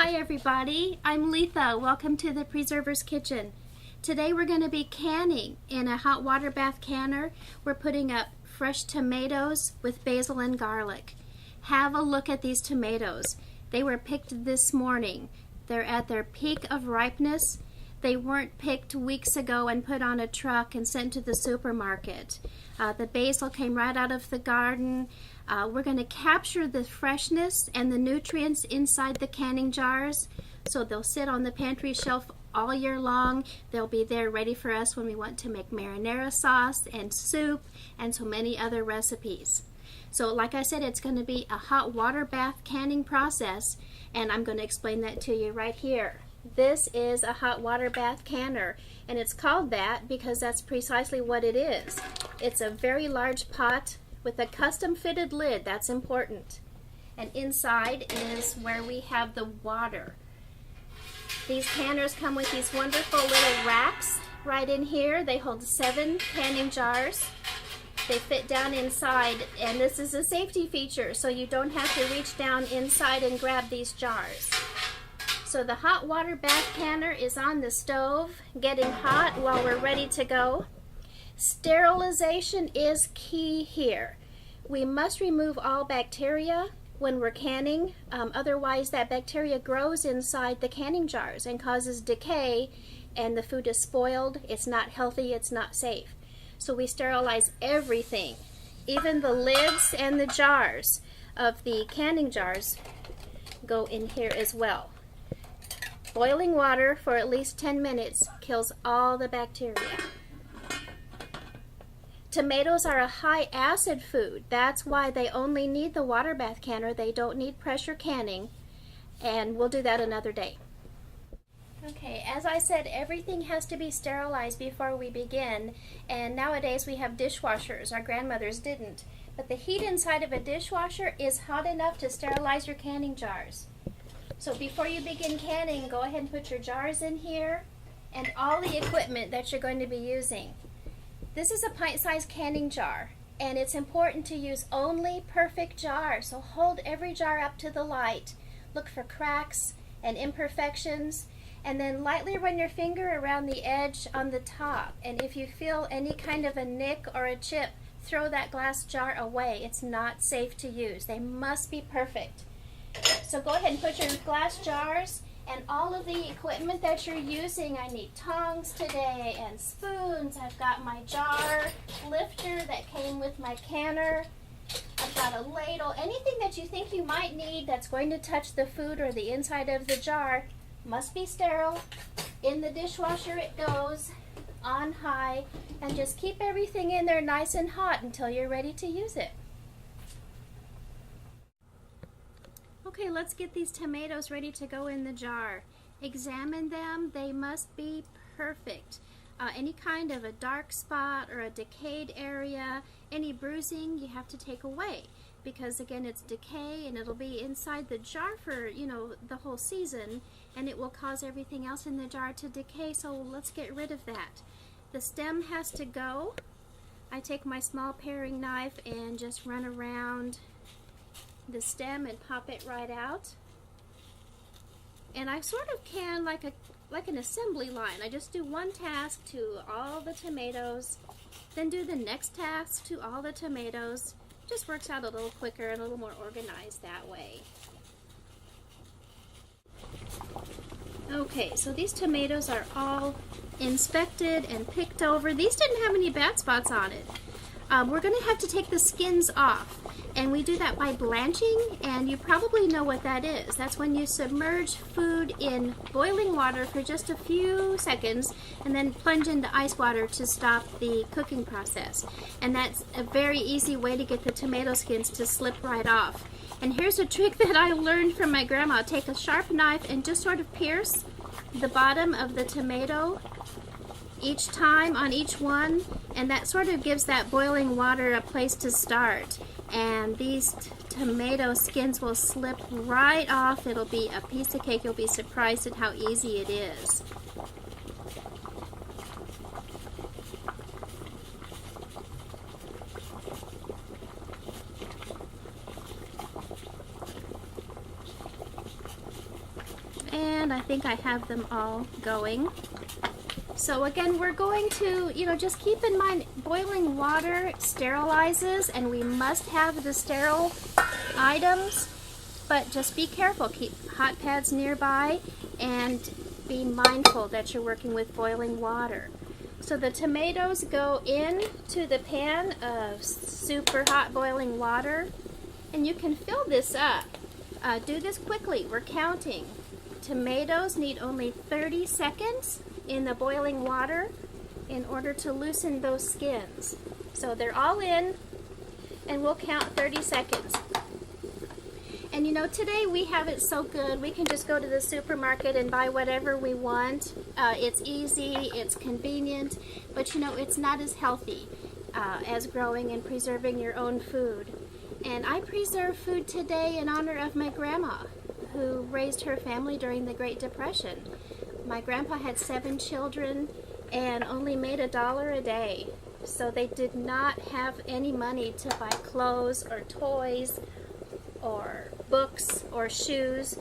Hi everybody, I'm Letha. Welcome to the Preserver's Kitchen. Today we're going to be canning in a hot water bath canner. We're putting up fresh tomatoes with basil and garlic. Have a look at these tomatoes. They were picked this morning. They're at their peak of ripeness. They weren't picked weeks ago and put on a truck and sent to the supermarket. The basil came right out of the garden. We're going to capture the freshness and the nutrients inside the canning jars, so they'll sit on the pantry shelf all year long. They'll be there ready for us when we want to make marinara sauce and soup and so many other recipes. So like I said, it's going to be a hot water bath canning process, and I'm going to explain that to you right here. This is a hot water bath canner, and it's called that because that's precisely what it is. It's a very large pot with a custom fitted lid. That's important. And inside is where we have the water. These canners come with these wonderful little racks right in here. They hold 7 canning jars. They fit down inside, and this is a safety feature, so you don't have to reach down inside and grab these jars. So the hot water bath canner is on the stove, getting hot while we're ready to go. Sterilization is key here. We must remove all bacteria when we're canning, otherwise that bacteria grows inside the canning jars and causes decay, and the food is spoiled. It's not healthy, it's not safe. So we sterilize everything, even the lids and the jars of the canning jars go in here as well. Boiling water for at least 10 minutes kills all the bacteria. Tomatoes are a high acid food. That's why they only need the water bath canner. They don't need pressure canning, and we'll do that another day. Okay, as I said, everything has to be sterilized before we begin, and nowadays we have dishwashers. Our grandmothers didn't. But the heat inside of a dishwasher is hot enough to sterilize your canning jars. So before you begin canning, go ahead and put your jars in here and all the equipment that you're going to be using. This is a pint-sized canning jar, and it's important to use only perfect jars. So hold every jar up to the light. Look for cracks and imperfections, and then lightly run your finger around the edge on the top. And if you feel any kind of a nick or a chip, throw that glass jar away. It's not safe to use. They must be perfect. So go ahead and put your glass jars and all of the equipment that you're using. I need tongs today and spoons. I've got my jar lifter that came with my canner. I've got a ladle. Anything that you think you might need that's going to touch the food or the inside of the jar must be sterile. In the dishwasher it goes, on high, and just keep everything in there nice and hot until you're ready to use it. Okay, let's get these tomatoes ready to go in the jar. Examine them. They must be perfect. Any kind of a dark spot or a decayed area, any bruising, you have to take away, because again, it's decay and it'll be inside the jar for, the whole season, and it will cause everything else in the jar to decay, so let's get rid of that. The stem has to go. I take my small paring knife and just run around the stem and pop it right out. And I sort of can like an assembly line. I just do one task to all the tomatoes, then do the next task to all the tomatoes. It just works out a little quicker and a little more organized that way. Okay, so these tomatoes are all inspected and picked over. These didn't have any bad spots on it. We're going to have to take the skins off, and we do that by blanching, and you probably know what that is. That's when you submerge food in boiling water for just a few seconds and then plunge into ice water to stop the cooking process. And that's a very easy way to get the tomato skins to slip right off. And here's a trick that I learned from my grandma. Take a sharp knife and just sort of pierce the bottom of the tomato each time on each one, and that sort of gives that boiling water a place to start, and these tomato skins will slip right off. It'll be a piece of cake. You'll be surprised at how easy it is. think I have them all going. So again, we're going to, just keep in mind boiling water sterilizes, and we must have the sterile items, but just be careful. Keep hot pads nearby and be mindful that you're working with boiling water. So the tomatoes go into the pan of super hot boiling water, and you can fill this up. Do this quickly. We're counting. Tomatoes need only 30 seconds in the boiling water in order to loosen those skins. So they're all in, and we'll count 30 seconds. And today we have it so good. We can just go to the supermarket and buy whatever we want. It's easy, it's convenient, but it's not as healthy as growing and preserving your own food. And I preserve food today in honor of my grandma, who raised her family during the Great Depression. My grandpa had 7 children and only made $1 a day. So they did not have any money to buy clothes or toys or books or shoes,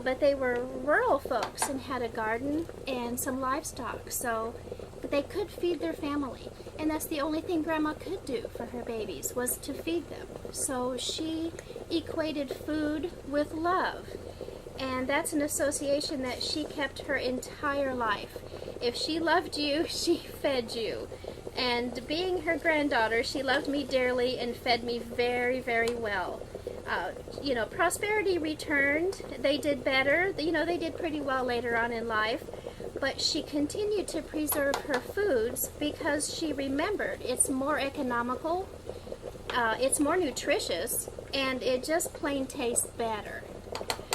but they were rural folks and had a garden and some livestock, so they could feed their family. And that's the only thing Grandma could do for her babies, was to feed them. So she equated food with love. And that's an association that she kept her entire life. If she loved you, she fed you. And being her granddaughter, she loved me dearly and fed me very, very well. Prosperity returned. They did better. They did pretty well later on in life. But she continued to preserve her foods because she remembered it's more economical, it's more nutritious, and it just plain tastes better.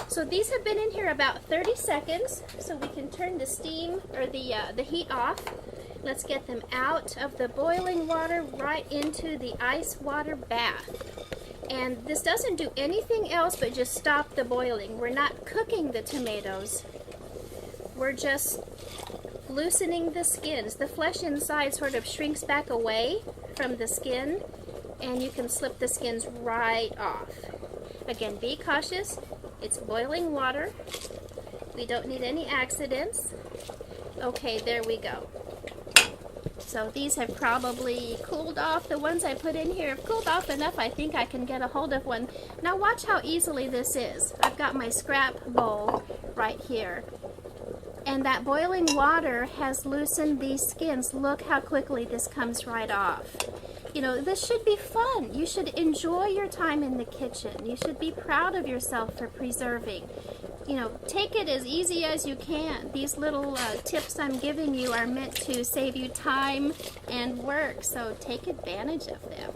So these have been in here about 30 seconds, so we can turn the steam or the heat off. Let's get them out of the boiling water right into the ice water bath. And this doesn't do anything else but just stop the boiling. We're not cooking the tomatoes. We're just loosening the skins. The flesh inside sort of shrinks back away from the skin, and you can slip the skins right off. Again, be cautious. It's boiling water. We don't need any accidents. Okay, there we go. So these have probably cooled off. The ones I put in here have cooled off enough. I think I can get a hold of one. Now watch how easily this is. I've got my scrap bowl right here. And that boiling water has loosened these skins. Look how quickly this comes right off. This should be fun. You should enjoy your time in the kitchen. You should be proud of yourself for preserving. Take it as easy as you can. These little tips I'm giving you are meant to save you time and work, so take advantage of them.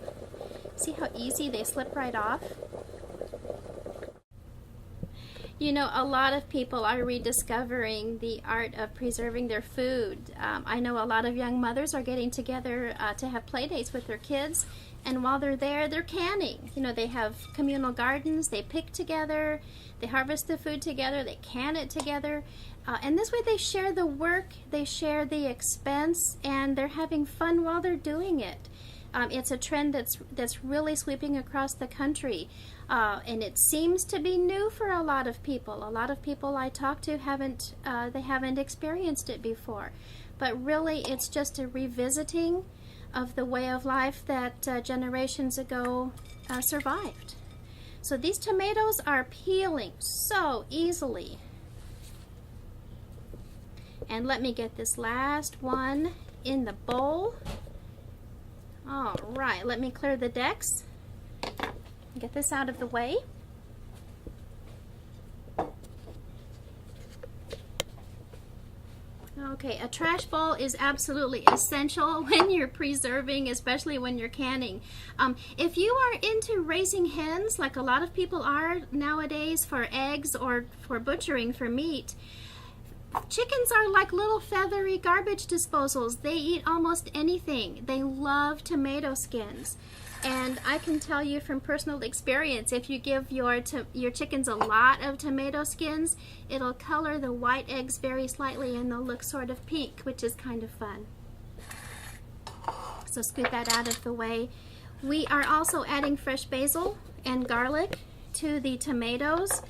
See how easy they slip right off? A lot of people are rediscovering the art of preserving their food. I know a lot of young mothers are getting together to have play dates with their kids, and while they're there, they're canning. They have communal gardens, they pick together, they harvest the food together, they can it together, and this way they share the work, they share the expense, and they're having fun while they're doing it. It's a trend that's really sweeping across the country. And it seems to be new for a lot of people. A lot of people I talk to haven't experienced it before. But really, it's just a revisiting of the way of life that generations ago survived. So these tomatoes are peeling so easily. And let me get this last one in the bowl. All right, let me clear the decks. Get this out of the way. Okay, a trash bowl is absolutely essential when you're preserving, especially when you're canning. If you are into raising hens, like a lot of people are nowadays for eggs or for butchering for meat, chickens are like little feathery garbage disposals. They eat almost anything. They love tomato skins. And I can tell you from personal experience, if you give your chickens a lot of tomato skins, it'll color the white eggs very slightly and they'll look sort of pink, which is kind of fun. So scoot that out of the way. We are also adding fresh basil and garlic to the tomatoes.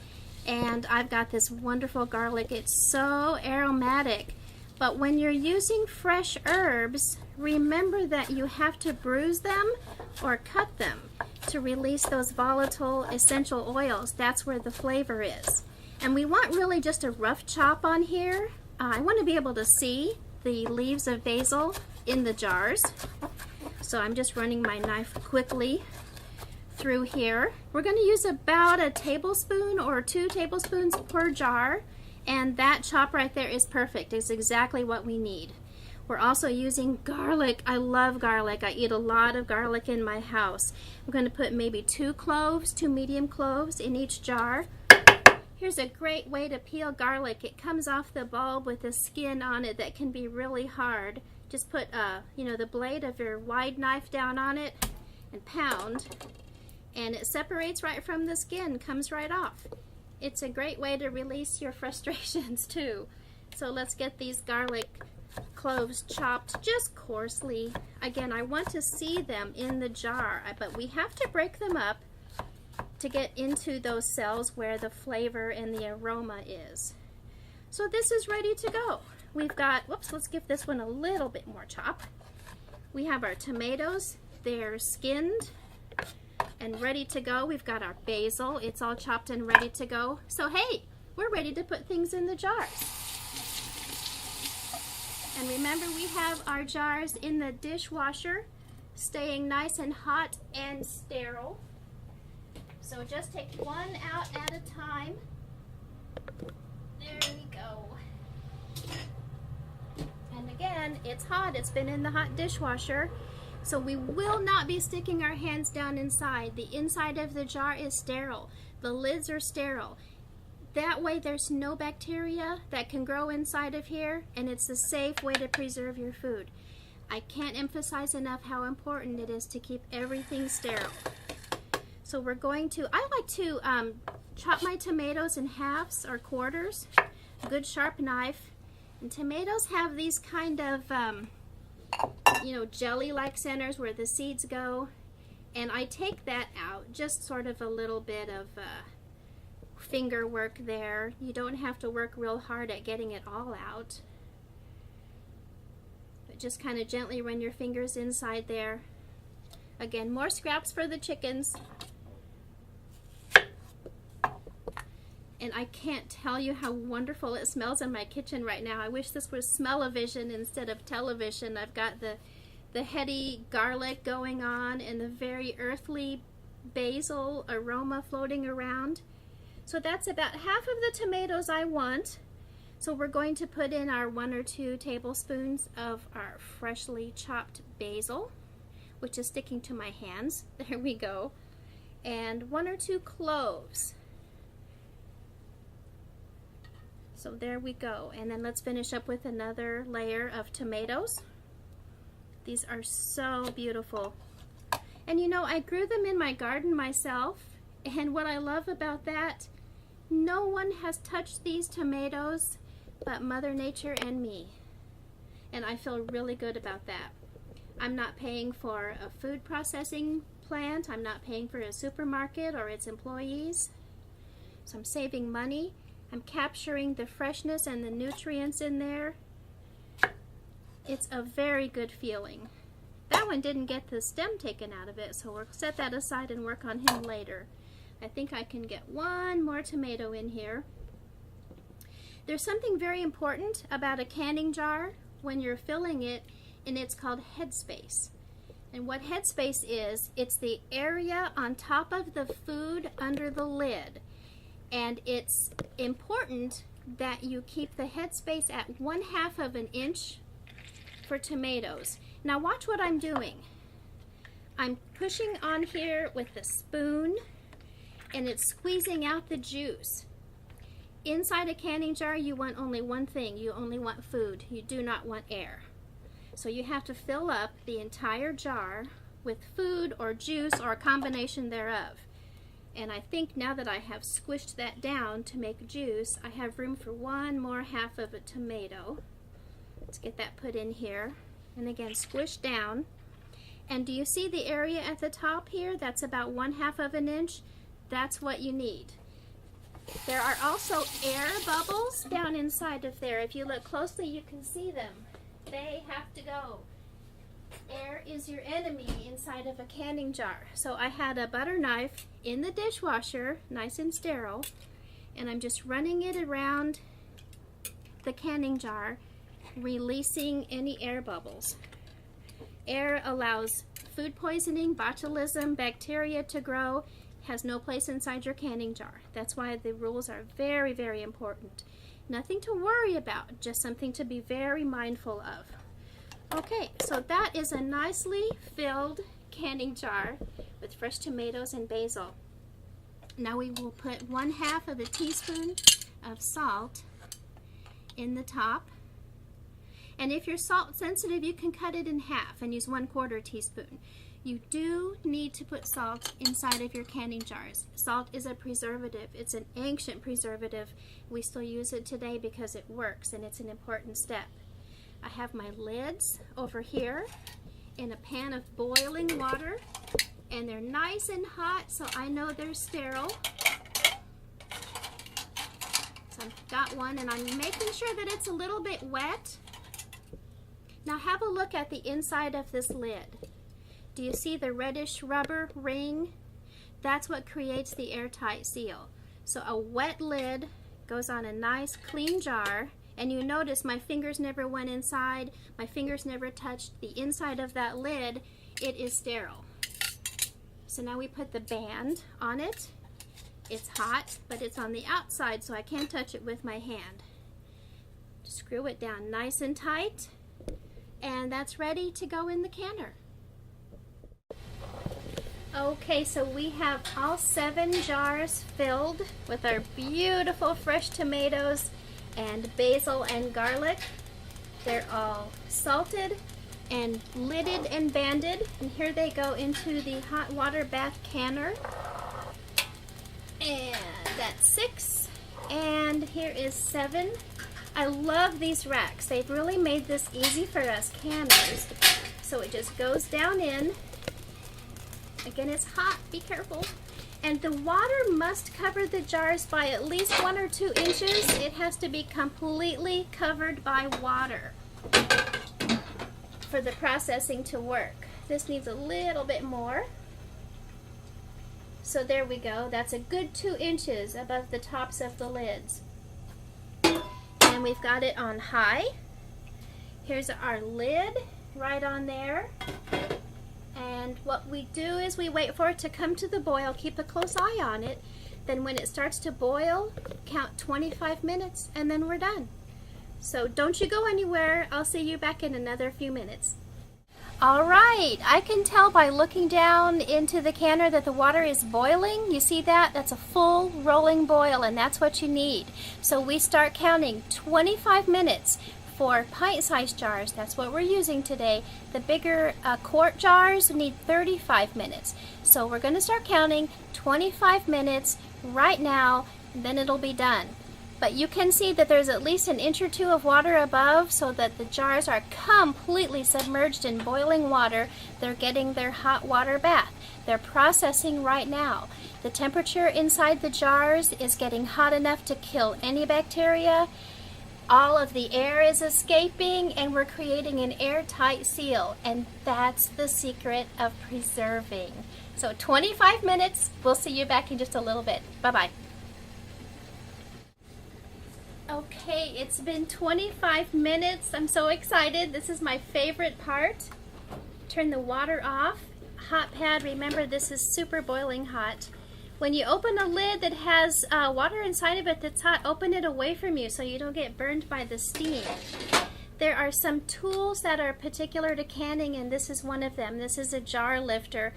And I've got this wonderful garlic. It's so aromatic. But when you're using fresh herbs, remember that you have to bruise them or cut them to release those volatile essential oils. That's where the flavor is. And we want really just a rough chop on here. I want to be able to see the leaves of basil in the jars. So I'm just running my knife quickly through here. We're going to use about a tablespoon or 2 tablespoons per jar, and that chop right there is perfect. It's exactly what we need. We're also using garlic. I love garlic. I eat a lot of garlic in my house. I'm going to put maybe 2 cloves, 2 medium cloves in each jar. Here's a great way to peel garlic. It comes off the bulb with a skin on it that can be really hard. Just put the blade of your wide knife down on it and pound, and it separates right from the skin, comes right off. It's a great way to release your frustrations too. So let's get these garlic cloves chopped just coarsely. Again, I want to see them in the jar, but we have to break them up to get into those cells where the flavor and the aroma is. So this is ready to go. We've got, whoops, let's give this one a little bit more chop. We have our tomatoes. They're skinned and ready to go. We've got our basil. It's all chopped and ready to go. So hey, we're ready to put things in the jars. And remember, we have our jars in the dishwasher, staying nice and hot and sterile. So just take one out at a time. There we go. And again, it's hot. It's been in the hot dishwasher. So we will not be sticking our hands down inside. The inside of the jar is sterile. The lids are sterile. That way there's no bacteria that can grow inside of here, and it's a safe way to preserve your food. I can't emphasize enough how important it is to keep everything sterile. So we're going to, I like to chop my tomatoes in halves or quarters, good sharp knife. And tomatoes have these kind of, jelly-like centers where the seeds go. And I take that out, just sort of a little bit of finger work there. You don't have to work real hard at getting it all out. But just kind of gently run your fingers inside there. Again, more scraps for the chickens. And I can't tell you how wonderful it smells in my kitchen right now. I wish this was smell-o-vision instead of television. I've got the heady garlic going on and the very earthly basil aroma floating around. So that's about half of the tomatoes I want. So we're going to put in our 1 or 2 tablespoons of our freshly chopped basil, which is sticking to my hands. There we go. And 1 or 2 cloves. So there we go. And then let's finish up with another layer of tomatoes. These are so beautiful. And I grew them in my garden myself. And what I love about that, no one has touched these tomatoes but Mother Nature and me. And I feel really good about that. I'm not paying for a food processing plant. I'm not paying for a supermarket or its employees. So I'm saving money. I'm capturing the freshness and the nutrients in there. It's a very good feeling. That one didn't get the stem taken out of it, so we'll set that aside and work on him later. I think I can get 1 more tomato in here. There's something very important about a canning jar when you're filling it, and it's called headspace. And what headspace is, it's the area on top of the food under the lid. And it's important that you keep the headspace at 1/2 of an inch for tomatoes. Now watch what I'm doing. I'm pushing on here with the spoon, and it's squeezing out the juice. Inside a canning jar, you want only one thing. You only want food. You do not want air. So you have to fill up the entire jar with food or juice or a combination thereof. And I think now that I have squished that down to make juice, I have room for 1 more 1/2 of a tomato. Let's get that put in here. And again, squish down. And do you see the area at the top here? That's about 1/2 of an inch. That's what you need. There are also air bubbles down inside of there. If you look closely, you can see them. They have to go. Air is your enemy inside of a canning jar. So I had a butter knife in the dishwasher, nice and sterile, and I'm just running it around the canning jar, releasing any air bubbles. Air allows food poisoning, botulism, bacteria to grow, has no place inside your canning jar. That's why the rules are very, very important. Nothing to worry about, just something to be very mindful of. Okay, so that is a nicely filled canning jar with fresh tomatoes and basil. Now we will put 1/2 of a teaspoon of salt in the top. And if you're salt sensitive, you can cut it in half and use 1/4 teaspoon. You do need to put salt inside of your canning jars. Salt is a preservative. It's an ancient preservative. We still use it today because it works and it's an important step. I have my lids over here in a pan of boiling water, and they're nice and hot, so I know they're sterile. So I've got one, and I'm making sure that it's a little bit wet. Now have a look at the inside of this lid. Do you see the reddish rubber ring? That's what creates the airtight seal. So a wet lid goes on a nice clean jar, and you notice my fingers never went inside, my fingers never touched the inside of that lid. It is sterile. So now we put the band on it. It's hot, but it's on the outside, so I can't touch it with my hand. Screw it down nice and tight, and that's ready to go in the canner. Okay, so we have all 7 jars filled with our beautiful fresh tomatoes and basil and garlic. They're all salted and lidded and banded, and here they go into the hot water bath canner. And that's 6, and here is 7. I love these racks. They've really made this easy for us canners. So it just goes down in. Again, it's hot, be careful. And the water must cover the jars by at least 1 or 2 inches. It has to be completely covered by water for the processing to work. This needs a little bit more. So there we go. That's a good 2 inches above the tops of the lids. And we've got it on high. Here's our lid right on there. And what we do is we wait for it to come to the boil, keep a close eye on it. Then when it starts to boil, count 25 minutes, and then we're done. So don't you go anywhere. I'll see you back in another few minutes. All right, I can tell by looking down into the canner that the water is boiling. You see that? That's a full rolling boil, and that's what you need. So we start counting 25 minutes. For pint-sized jars, that's what we're using today. The bigger quart jars need 35 minutes. So we're going to start counting 25 minutes right now, and then it'll be done. But you can see that there's at least 1 inch or 2 of water above, so that the jars are completely submerged in boiling water. They're getting their hot water bath. They're processing right now. The temperature inside the jars is getting hot enough to kill any bacteria. All of the air is escaping, and we're creating an airtight seal, and that's the secret of preserving. So 25 minutes. We'll see you back in just a little bit. Bye-bye. Okay, it's been 25 minutes. I'm so excited. This is my favorite part. Turn the water off. Hot pad, remember this is super boiling hot. When you open a lid that has water inside of it that's hot, open it away from you so you don't get burned by the steam. There are some tools that are particular to canning, and this is one of them. This is a jar lifter.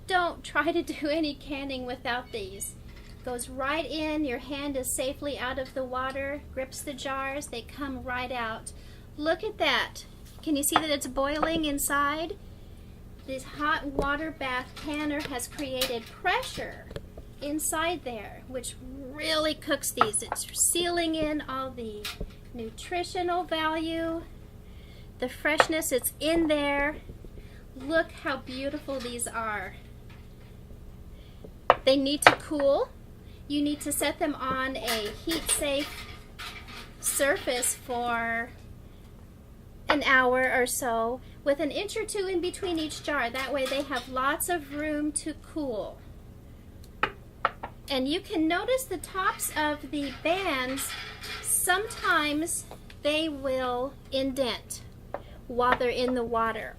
Don't try to do any canning without these. Goes right in, your hand is safely out of the water, grips the jars, they come right out. Look at that. Can you see that it's boiling inside? This hot water bath canner has created pressure inside there, which really cooks these. It's sealing in all the nutritional value, the freshness, it's in there. Look how beautiful these are. They need to cool, You need to set them on a heat-safe surface for an hour or so with an inch or two in between each jar. That way they have lots of room to cool. And you can notice the tops of the bands, sometimes they will indent while they're in the water.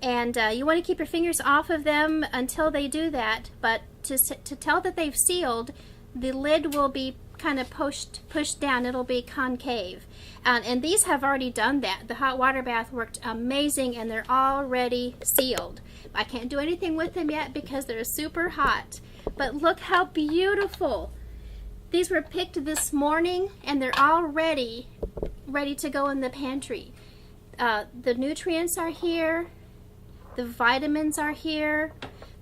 And you want to keep your fingers off of them until they do that, but to tell that they've sealed, the lid will be kind of pushed down. It'll be concave. And these have already done that. The hot water bath worked amazing and they're already sealed. I can't do anything with them yet because they're super hot. But look how beautiful. These were picked this morning and they're already ready to go in the pantry. The nutrients are here. The vitamins are here.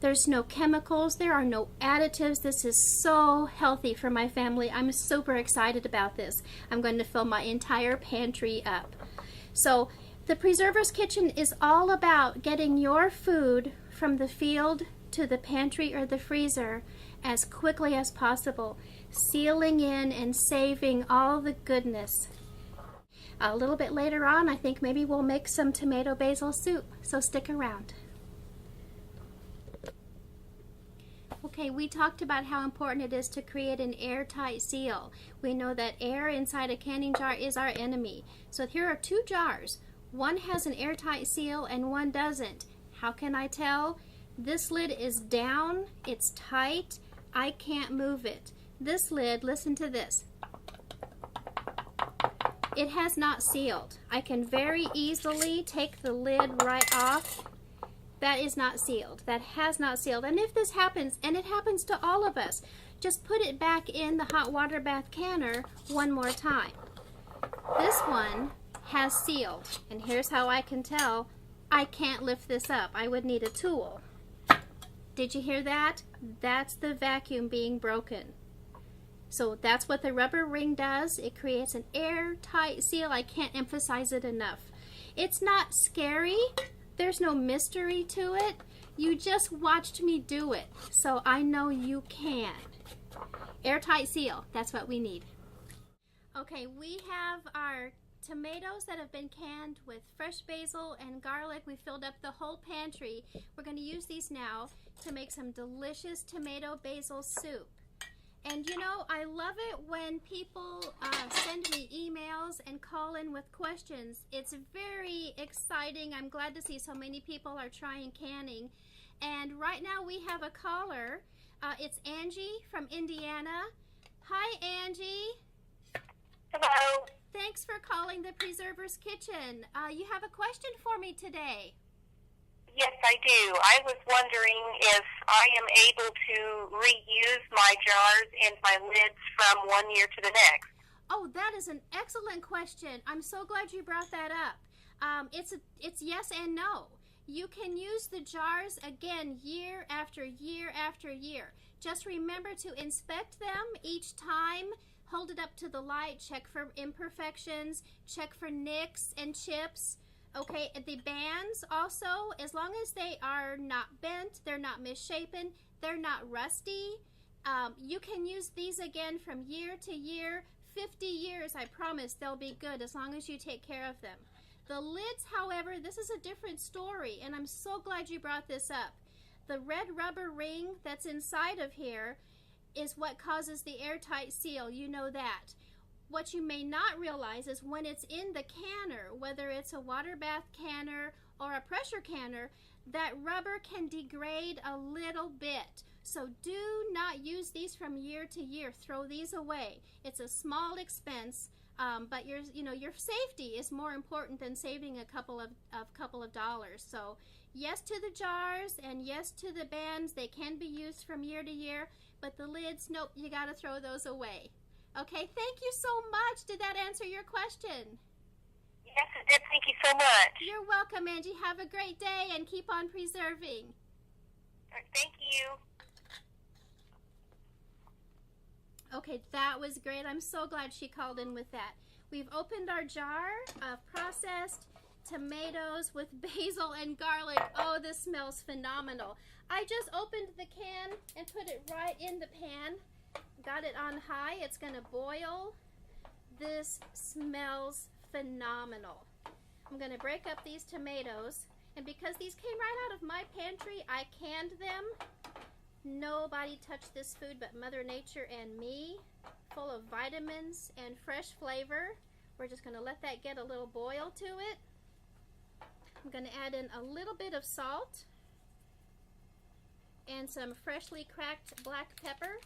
There's no chemicals. There are no additives. This is so healthy for my family. I'm super excited about this. I'm going to fill my entire pantry up. So the Preserver's Kitchen is all about getting your food from the field to the pantry or the freezer as quickly as possible, sealing in and saving all the goodness. A little bit later on, I think maybe we'll make some tomato basil soup, so stick around. Okay, we talked about how important it is to create an airtight seal. We know that air inside a canning jar is our enemy. So here are two jars. One has an airtight seal and one doesn't. How can I tell? This lid is down, it's tight, I can't move it. This lid, listen to this. It has not sealed. I can very easily take the lid right off. That is not sealed. That has not sealed. And if this happens, and it happens to all of us, just put it back in the hot water bath canner one more time. This one has sealed. And here's how I can tell. I can't lift this up. I would need a tool. Did you hear that? That's the vacuum being broken. So that's what the rubber ring does. It creates an airtight seal. I can't emphasize it enough. It's not scary. There's no mystery to it. You just watched me do it. So I know you can. Airtight seal. That's what we need. Okay, we have our tomatoes that have been canned with fresh basil and garlic. We filled up the whole pantry. We're going to use these now to make some delicious tomato basil soup. And you know, I love it when people send me emails and call in with questions. It's very exciting. I'm glad to see so many people are trying canning. And right now we have a caller. It's Angie from Indiana. Hi, Angie. Hello. Thanks for calling the Preserver's Kitchen. You have a question for me today. Yes, I do. I was wondering if I am able to reuse my jars and my lids from one year to the next. Oh, that is an excellent question. I'm so glad you brought that up. It's yes and no. You can use the jars again year after year after year. Just remember to inspect them each time. Hold it up to the light. Check for imperfections. Check for nicks and chips. Okay, the bands also, as long as they are not bent, they're not misshapen, they're not rusty, you can use these again from year to year. 50 years, I promise, they'll be good as long as you take care of them. The lids, however, this is a different story, and I'm so glad you brought this up. The red rubber ring that's inside of here is what causes the airtight seal. You know that. What you may not realize is when it's in the canner, whether it's a water bath canner or a pressure canner, that rubber can degrade a little bit. So do not use these from year to year. Throw these away. It's a small expense, but your safety is more important than saving a couple of dollars. So yes to the jars and yes to the bands. They can be used from year to year, but the lids, nope, you got to throw those away. Okay, thank you so much. Did that answer your question? Yes, it did. Thank you so much. You're welcome, Angie. Have a great day and keep on preserving. Thank you. Okay, that was great. I'm so glad she called in with that. We've opened our jar of processed tomatoes with basil and garlic. Oh, this smells phenomenal. I just opened the can and put it right in the pan. Got it on high. It's going to boil. This smells phenomenal. I'm going to break up these tomatoes. And because these came right out of my pantry, I canned them. Nobody touched this food but Mother Nature and me. Full of vitamins and fresh flavor. We're just going to let that get a little boil to it. I'm going to add in a little bit of salt and some freshly cracked black pepper.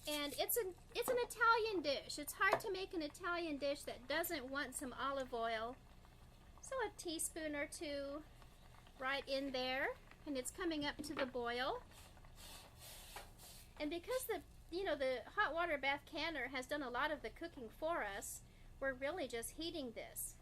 And it's an Italian dish. It's hard to make an Italian dish that doesn't want some olive oil. So a teaspoon or two right in there, and it's coming up to the boil. And because the hot water bath canner has done a lot of the cooking for us, we're really just heating this.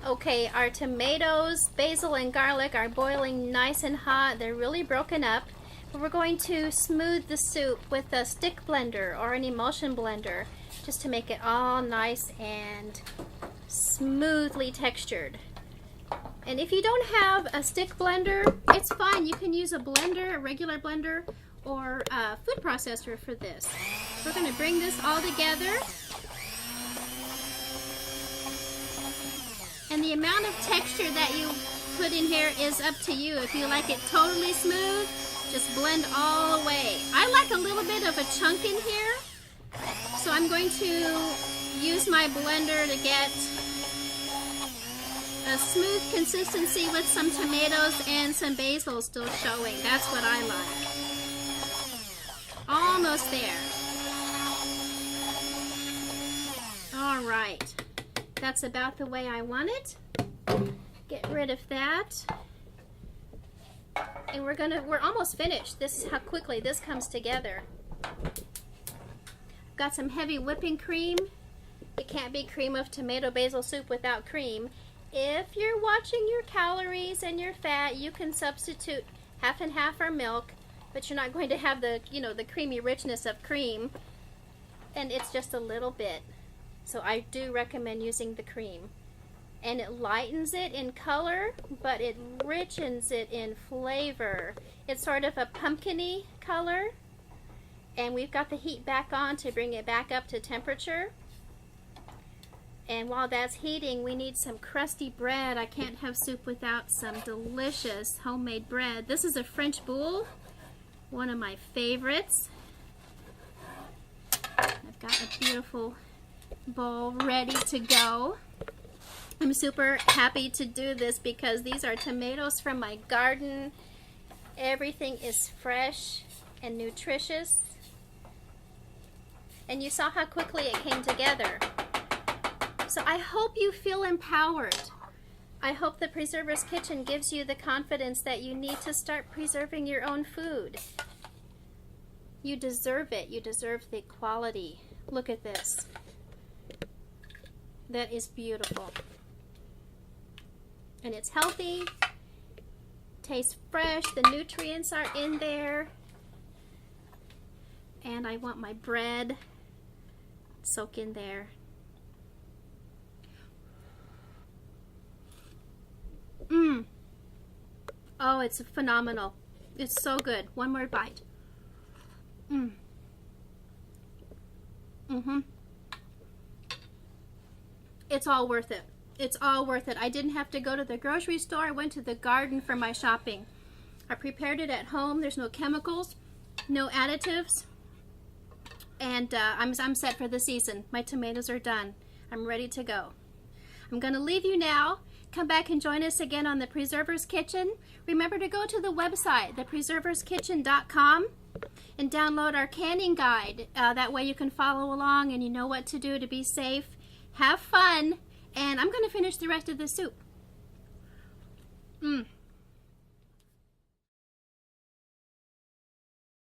Okay, our tomatoes, basil, and garlic are boiling nice and hot. They're really broken up. But we're going to smooth the soup with a stick blender or an emulsion blender just to make it all nice and smoothly textured. And if you don't have a stick blender, it's fine. You can use a blender, a regular blender, or a food processor for this. We're going to bring this all together. And the amount of texture that you put in here is up to you. If you like it totally smooth, just blend all the way. I like a little bit of a chunk in here, so I'm going to use my blender to get a smooth consistency with some tomatoes and some basil still showing. That's what I like. Almost there. All right. That's about the way I want it. Get rid of that. And we're almost finished. This is how quickly this comes together. Got some heavy whipping cream. It can't be cream of tomato basil soup without cream. If you're watching your calories and your fat, you can substitute half and half or milk, but you're not going to have the creamy richness of cream. And it's just a little bit. So I do recommend using the cream. And it lightens it in color, but it richens it in flavor. It's sort of a pumpkin-y color. And we've got the heat back on to bring it back up to temperature. And while that's heating, we need some crusty bread. I can't have soup without some delicious homemade bread. This is a French boule, one of my favorites. I've got a beautiful bowl ready to go. I'm super happy to do this because these are tomatoes from my garden. Everything is fresh and nutritious. And you saw how quickly it came together. So I hope you feel empowered. I hope the Preserver's Kitchen gives you the confidence that you need to start preserving your own food. You deserve it. You deserve the quality. Look at this. That is beautiful. And it's healthy, tastes fresh, the nutrients are in there. And I want my bread soak in there. Oh, it's phenomenal. It's so good. One more bite. It's all worth it. It's all worth it. I didn't have to go to the grocery store. I went to the garden for my shopping. I prepared it at home. There's no chemicals, no additives. And I'm set for the season. My tomatoes are done. I'm ready to go. I'm going to leave you now. Come back and join us again on the Preserver's Kitchen. Remember to go to the website, thepreserverskitchen.com, and download our canning guide. That way you can follow along and you know what to do to be safe. Have fun. And I'm going to finish the rest of the soup.